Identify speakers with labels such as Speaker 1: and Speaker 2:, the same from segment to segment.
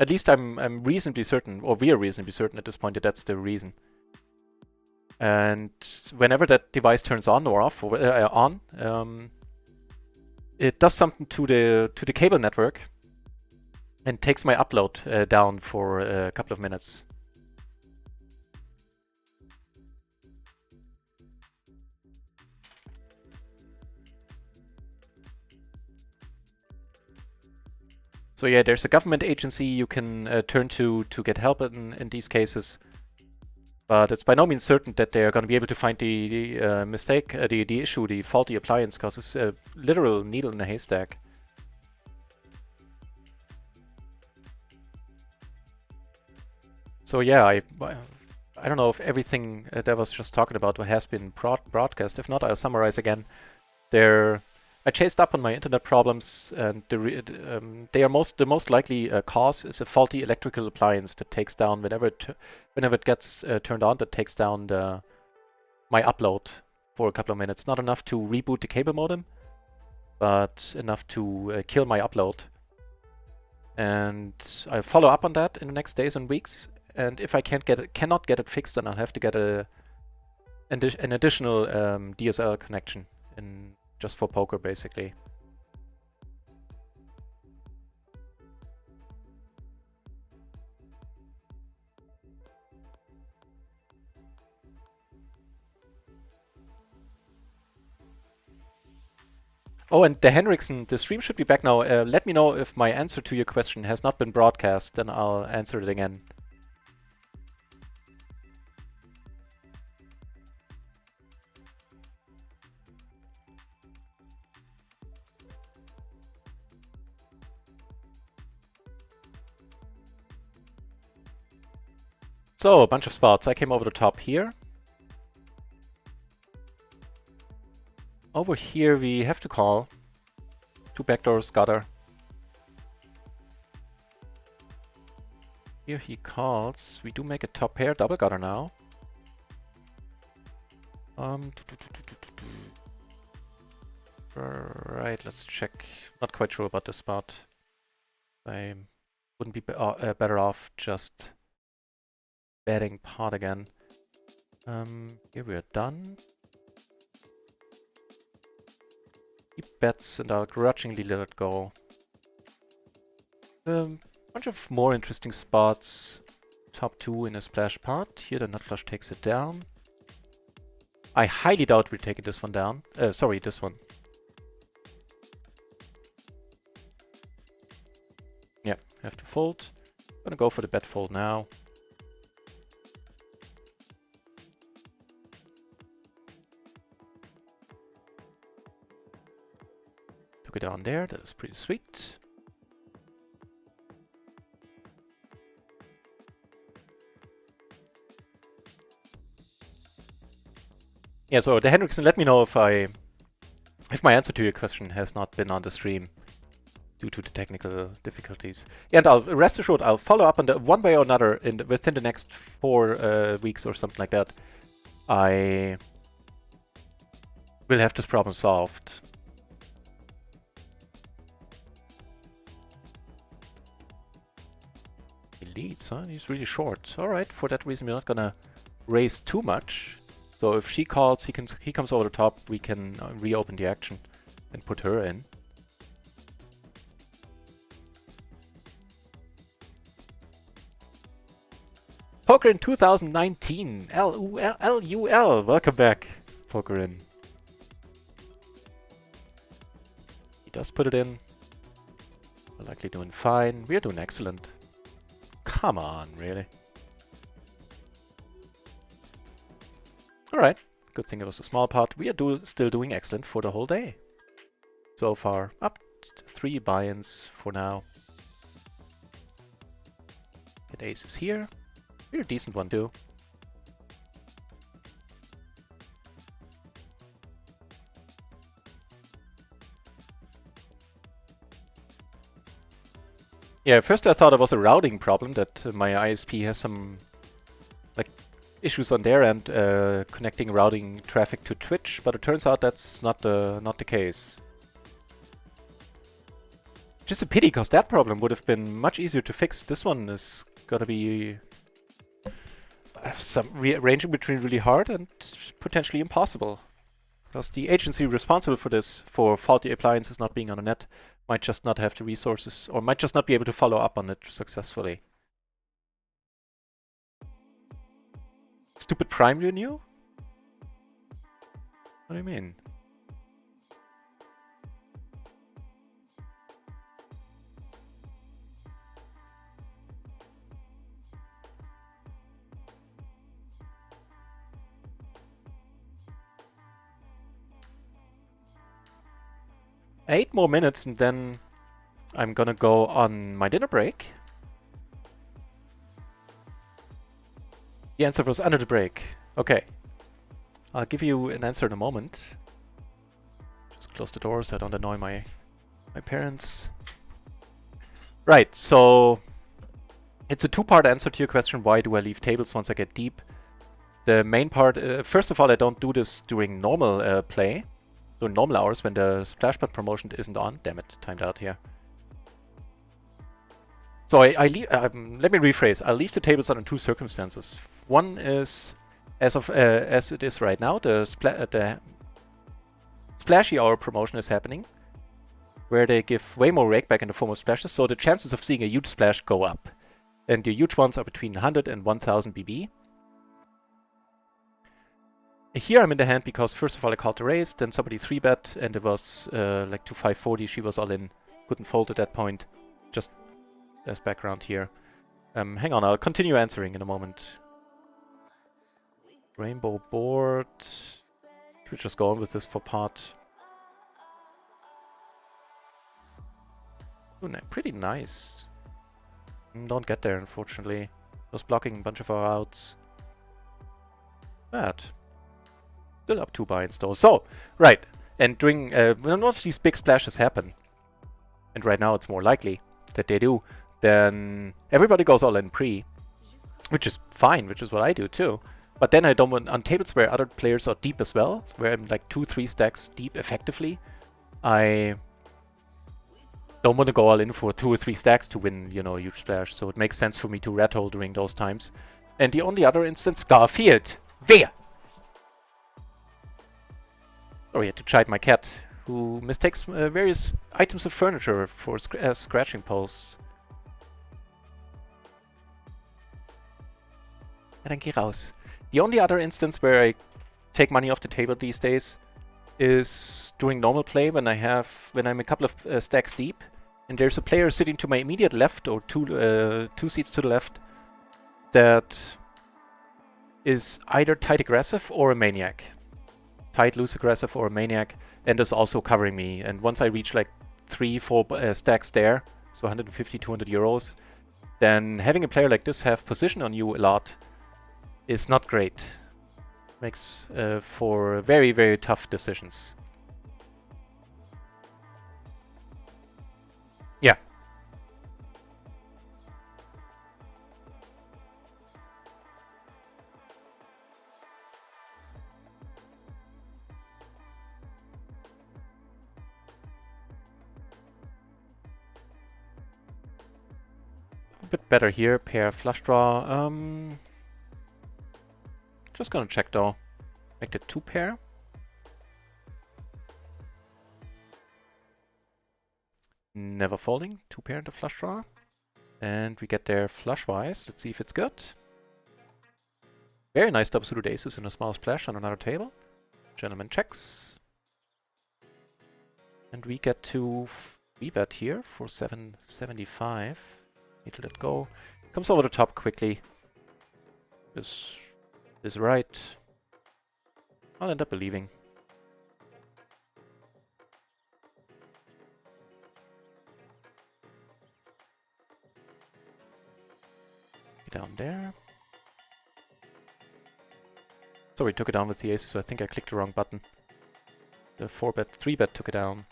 Speaker 1: At least I'm reasonably certain, or we are reasonably certain at this point that that's the reason. And whenever that device turns on or off or it does something to the cable network and takes my upload down for a couple of minutes. So yeah, there's a government agency you can turn to get help in these cases. But it's by no means certain that they're going to be able to find the mistake, the issue, the faulty appliance, because it's a literal needle in a haystack. So yeah, I don't know if everything that I was just talking about has been broadcast. If not, I'll summarize again. I chased up on my internet problems, and they are the most likely cause is a faulty electrical appliance that takes down whenever it gets turned on. That takes down my upload for a couple of minutes. Not enough to reboot the cable modem, but enough to kill my upload. And I'll follow up on that in the next days and weeks. And if I cannot get it fixed, then I'll have to get an additional DSL connection just for poker, basically. Oh, and the stream should be back now. Let me know if my answer to your question has not been broadcast, then I'll answer it again. So, a bunch of spots. I came over the top here. Over here we have to call. 2 backdoors, gutter. Here he calls. We do make a top pair, double gutter now. Right, let's check. Not quite sure about this spot. I wouldn't be better off just betting pot again. Here we are done. He bets and I'll grudgingly let it go. Bunch of more interesting spots. Top 2 in a splash pot. Here the nut flush takes it down. I highly doubt we're taking this one down. Sorry, this one. Yeah, have to fold. Gonna go for the bet fold now. Took it down there, that is pretty sweet. Yeah, so the Hendrickson, let me know if my answer to your question has not been on the stream due to the technical difficulties. And I'll rest assured I'll follow up on the one way or another within the next 4 weeks or something like that. I will have this problem solved. He leads, huh? He's really short. Alright, for that reason we're not gonna raise too much. So if she calls, he comes over the top, we can reopen the action and put her in. Poker in 2019, LUL, welcome back, Poker in. He does put it in. We're likely doing fine. We're doing excellent. Come on, really. Alright, good thing it was a small pot. We are still doing excellent for the whole day. So far, up 3 buy-ins for now. Hit aces here. We're a decent one too. Yeah, first I thought it was a routing problem, that my ISP has some issues on their end connecting routing traffic to Twitch, but it turns out that's not the case. Just a pity, because that problem would have been much easier to fix. This one is gonna be some ranging between really hard and potentially impossible. Because the agency responsible for this, for faulty appliances not being on a net, might just not have the resources, or might just not be able to follow up on it successfully. Stupid prime you knew? What do you mean? Eight more minutes and then I'm gonna go on my dinner break. The answer was under the break. Okay. I'll give you an answer in a moment. Just close the door so I don't annoy my parents. Right, so it's a two-part answer to your question, why do I leave tables once I get deep? The main part, first of all, I don't do this during normal play. So normal hours when the splash pad promotion isn't on. Damn it, timed out here. So I leave, let me rephrase. I'll leave the tables on in two circumstances. One is, as it is right now, the Splashy hour promotion is happening, where they give way more rake back in the form of splashes, so the chances of seeing a huge splash go up. And the huge ones are between 100 and 1000 BB. Here I'm in the hand because first of all I called the raise, then somebody 3-bet, and it was like to 540, she was all in, couldn't fold at that point. Just as background here. Hang on, I'll continue answering in a moment. Rainbow board. Could just go on with this for part. Ooh, pretty nice. Don't get there, unfortunately. Was blocking a bunch of our outs. Bad. Still up 2 binds though. So, right. And during when most of these big splashes happen, and right now it's more likely that they do, then everybody goes all in pre, which is fine, which is what I do too. But then I don't want, on tables where other players are deep as well, where I'm like 2-3 stacks deep effectively, I don't want to go all in for 2 or 3 stacks to win, you know, a huge splash. So it makes sense for me to rat hole during those times. And the only other instance, Garfield. Wer? Sorry, I had to chide my cat, who mistakes various items of furniture for scratching poles. And then geh raus. The only other instance where I take money off the table these days is during normal play when I'm a couple of stacks deep, and there's a player sitting to my immediate left or two seats to the left that is either tight aggressive or a maniac. Tight, loose aggressive or a maniac, and is also covering me. And once I reach like 3-4 stacks there, so 150, 200 euros, then having a player like this have position on you a lot is not great. Makes for very, very tough decisions. Yeah. A bit better here, pair flush draw. Just gonna check though. Make the 2 pair. Never folding. 2 pair into flush draw. And we get there flush-wise. Let's see if it's good. Very nice double suited aces in a small splash on another table. Gentleman checks. And we get to 3-bet here for 775. Need to let go. Comes over the top quickly. This is right. I'll end up believing. Down there. Sorry, took it down with the aces, so I think I clicked the wrong button. The 4-bet, 3-bet took it down.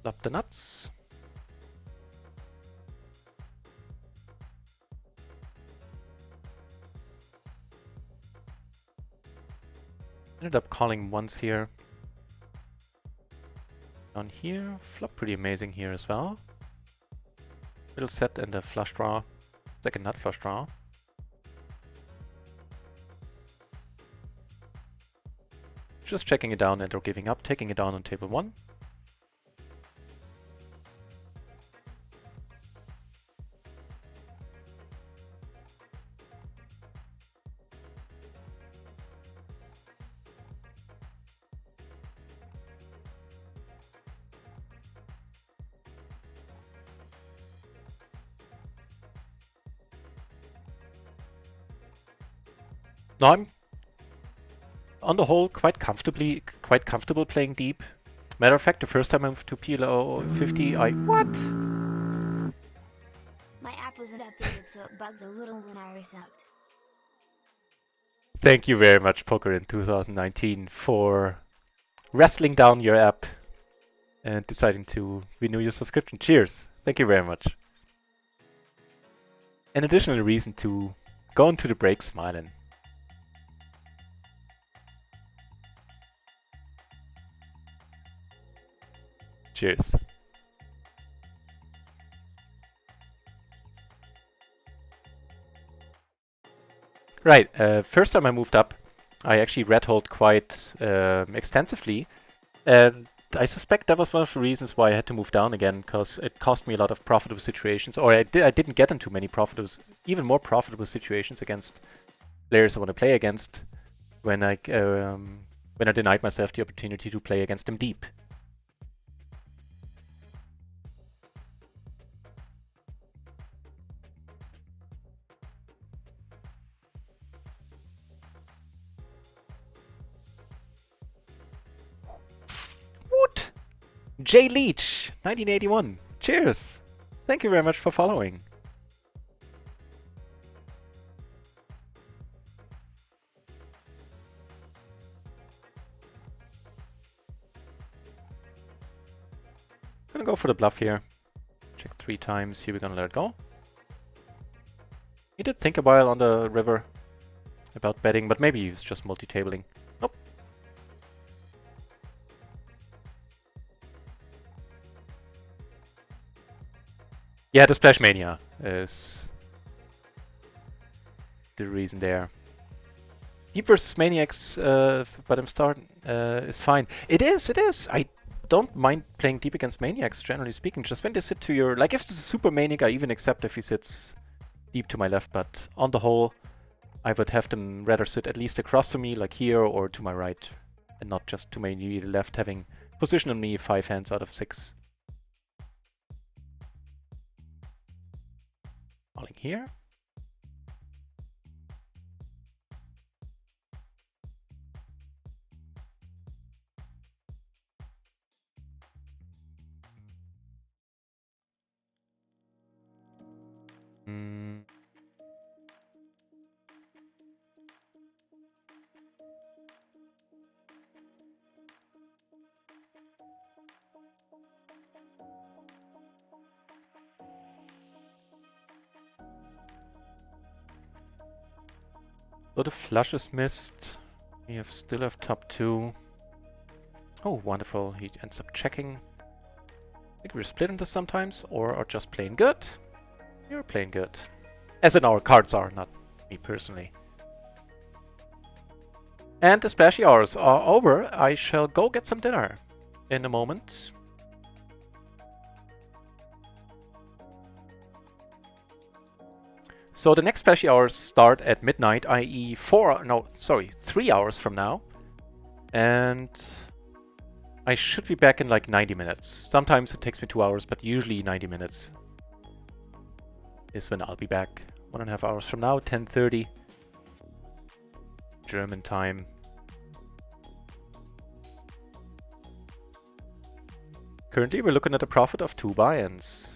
Speaker 1: Flop the nuts. Ended up calling once here. Down here, flop pretty amazing here as well. Middle set and a flush draw. Second nut flush draw. Just checking it down and or giving up, taking it down on table 1. Now I'm on the whole quite comfortable playing deep. Matter of fact, the first time I moved to PLO 50, what?
Speaker 2: My app wasn't updated, so it bugged a little when I resubbed.
Speaker 1: Thank you very much, Poker in 2019, for wrestling down your app and deciding to renew your subscription. Cheers. Thank you very much. An additional reason to go into the break smiling. Cheers. Right, first time I moved up, I actually red-holed quite extensively, and I suspect that was one of the reasons why I had to move down again, because it cost me a lot of profitable situations, or I didn't get into many profitable, even more profitable situations against players I want to play against when I denied myself the opportunity to play against them deep. What? Jay Leach, 1981. Cheers. Thank you very much for following. Gonna go for the bluff here. Check 3 times. Here we're gonna let it go. He did think a while on the river about betting, but maybe he was just multi-tabling. Nope. Yeah, the Splash Mania is the reason there. Deep versus Maniacs, but I'm starting, is fine. It is! I don't mind playing deep against Maniacs, generally speaking. Just when they sit to your... Like, if it's a Super Maniac, I even accept if he sits deep to my left, but on the whole, I would have them rather sit at least across from me, like here, or to my right, and not just to my immediate left, having position on me 5 hands out of 6. Calling here. So the flush is missed. We still have top 2. Oh, wonderful. He ends up checking. I think we're splitting this sometimes, or are just playing good. You're playing good. As in our cards are, not me personally. And the splashy hours are over. I shall go get some dinner in a moment. So the next splashy hours start at midnight, i.e. 3 hours from now. And I should be back in like 90 minutes. Sometimes it takes me 2 hours, but usually 90 minutes is when I'll be back. 1.5 hours from now, 10:30 German time. Currently we're looking at a profit of 2 buy-ins.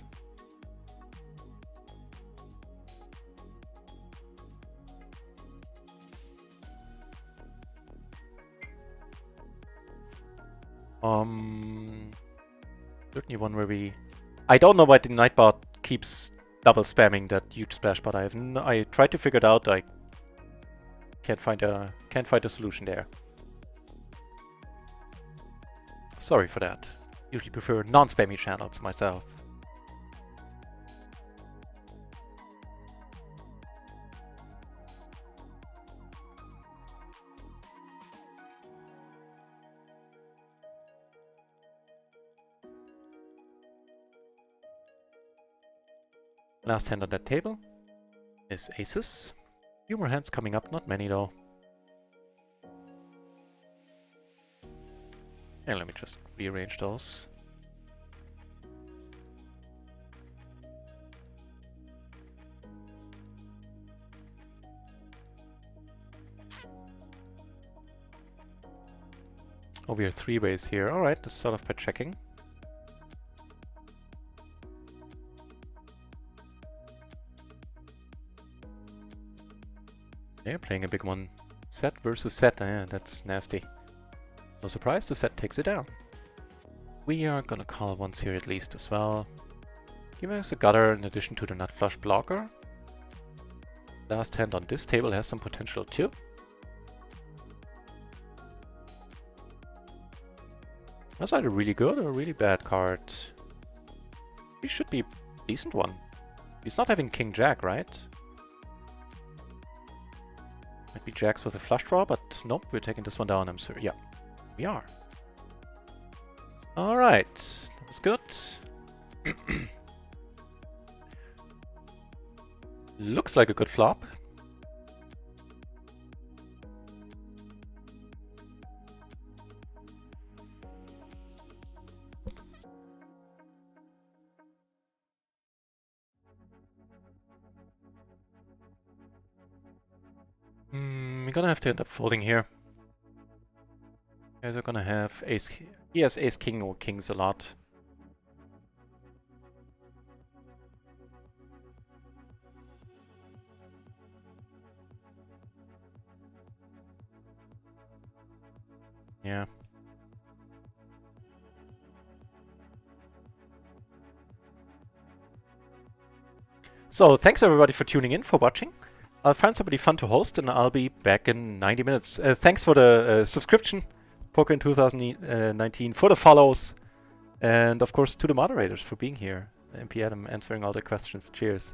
Speaker 1: Certainly one where we... I don't know why the Nightbot keeps double spamming that huge splash, but I tried to figure it out. I can't find a solution there. Sorry for that. Usually prefer non-spammy channels myself. Last hand on that table is aces. Few more hands coming up, not many though. And let me just rearrange those. Oh, we are three ways here. Alright, let's start off by checking. They're playing a big one. Set versus set. That's nasty. No surprise, the set takes it down. We are gonna call once here at least as well. Giving us a gutter in addition to the nut flush blocker. Last hand on this table has some potential too. That's either a really good or a really bad card. He should be a decent one. He's not having King Jack, right? Might be Jacks with a flush draw, but nope, we're taking this one down, I'm sorry. Yeah, we are. Alright, that was good. Looks like a good flop. We're gonna have to end up folding here. Guys are gonna have ace. He has ace king or kings a lot. Yeah. So thanks everybody for tuning in, for watching. I'll find somebody fun to host and I'll be back in 90 minutes. Thanks for the subscription, Poker in 2019, for the follows, and of course to the moderators for being here. MP Adam answering all the questions. Cheers.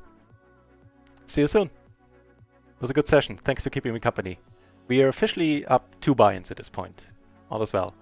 Speaker 1: See you soon. It was a good session. Thanks for keeping me company. We are officially up 2 buy-ins at this point. All is well.